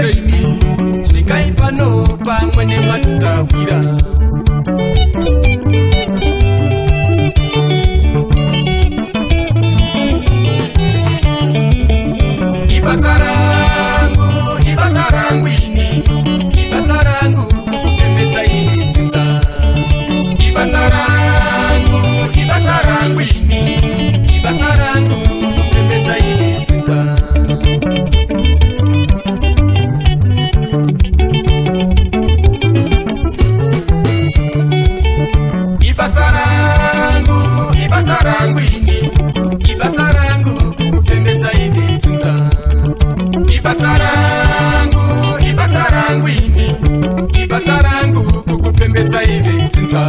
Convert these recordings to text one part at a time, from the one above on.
Hussein Shikai pano pamwene matisawira Ibasarangu ini Ibasarangu kupembeza ini zinza Ibasarangu ini Ibasarangu kupembeza ini zinza Ibasarangu ini Ibasarangu kupembeza ini zinza Ibasarangu ini Ibasarangu kupembeza ini zinza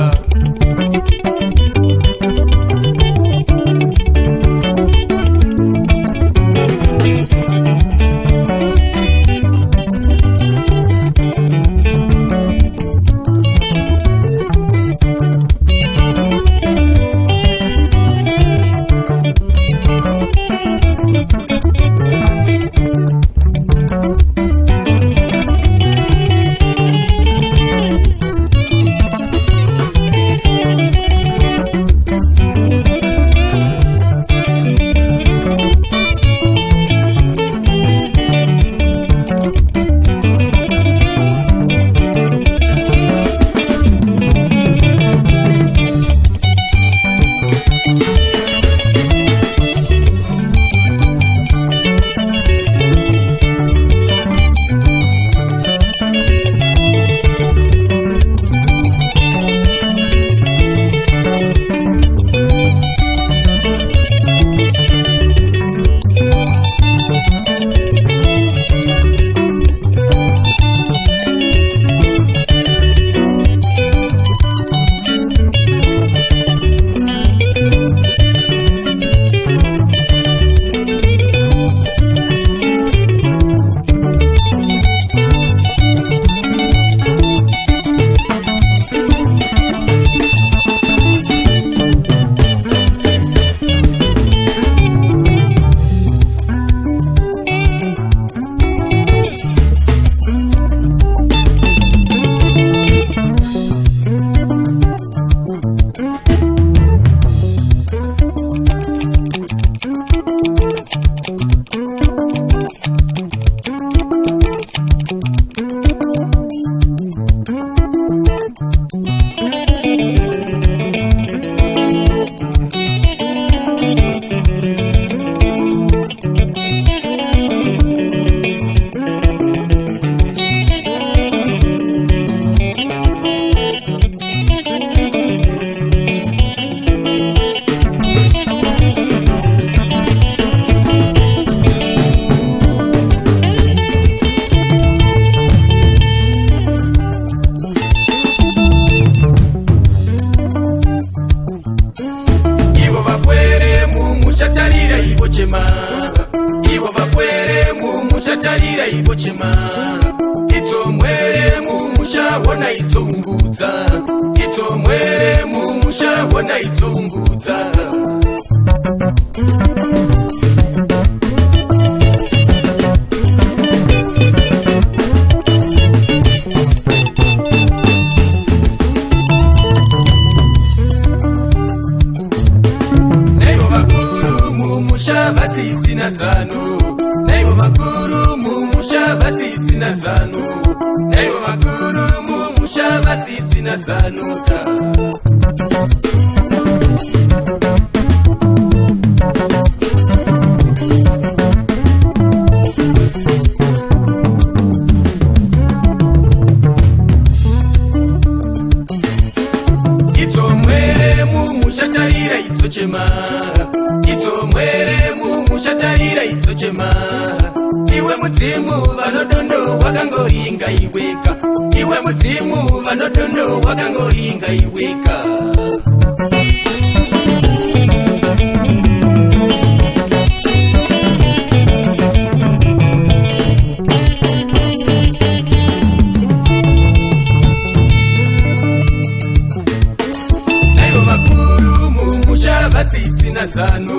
zanu,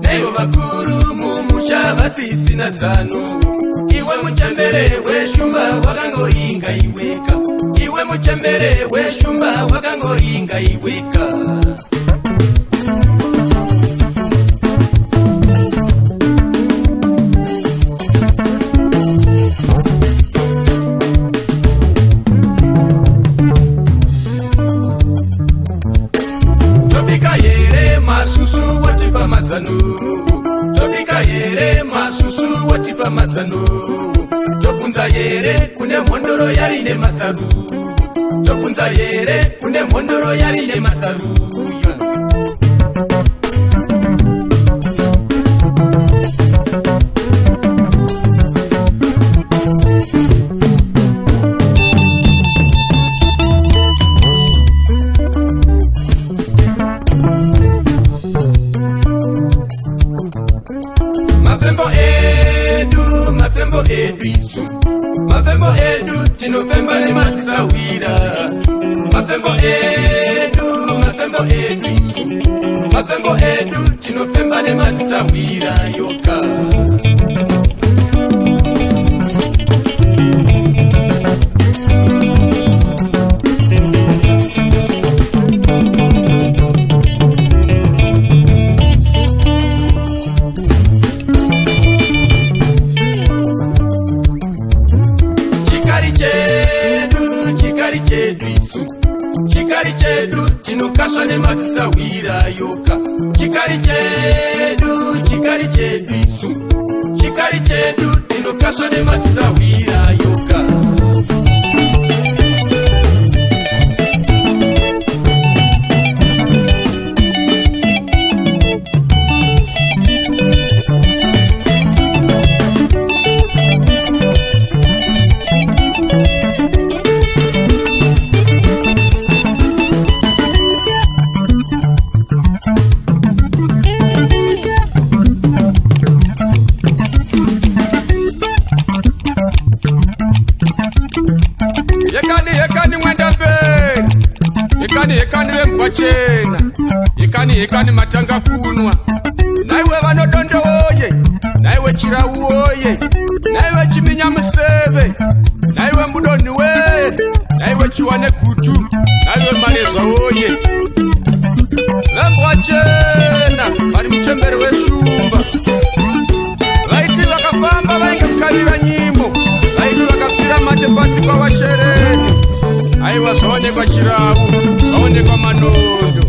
neyo bakuru mumusha basisi na zanu, iwe muchembere weshumba wakangoringa iweka, iwe muchembere weshumba wakangoringa iweka. Chobika yere masusu watipa mazanu, chobika yere masusu watipa mazanu, chopunza yere kune mondoro yari ne masaru, chopunza yere kune mondoro yari ne masaru. Mafembo edu isu, mafembo edu tinofemba ne matisawira. Mafembo edu isu, mafembo edu tinofemba ne matisawira yoka. Chikari chedu tinokasha ne matisawira yoka. Chikari chedu isu, chikari chedu tinokasha ne matisawira yoka. Yekani wemgwa chena, yekani matanga kunwa. Naiwe vanodondo oye, naiwe chirau oye, naiwe chiminya museve, naiwe mudoni we, naiwe chiwane kutu, naiwe marezwa oye. Vemgwa chena, vari muchembere weshumba. Vaiti vakafamba vainge kukavira nyimo, vaiti vakapfira mate pasi kwa washereni. Aiwa zvaonekwa chirau, zvaonekwa manondo.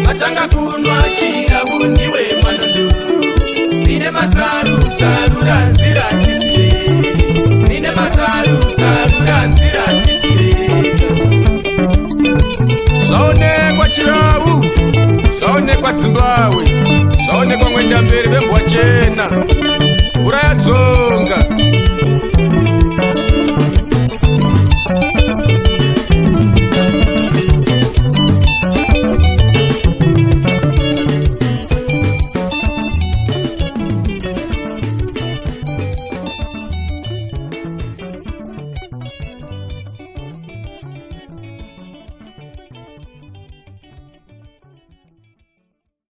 Matanga kunwa chirau ndiwe manondo. Nine masaru sarura nzira kisire, nine masaru sarura nzira kisire. Zvaonekwa chirau, zvaonekwa Zimbabwe, zvaonekwa Mwenda mberi vemgwa chena.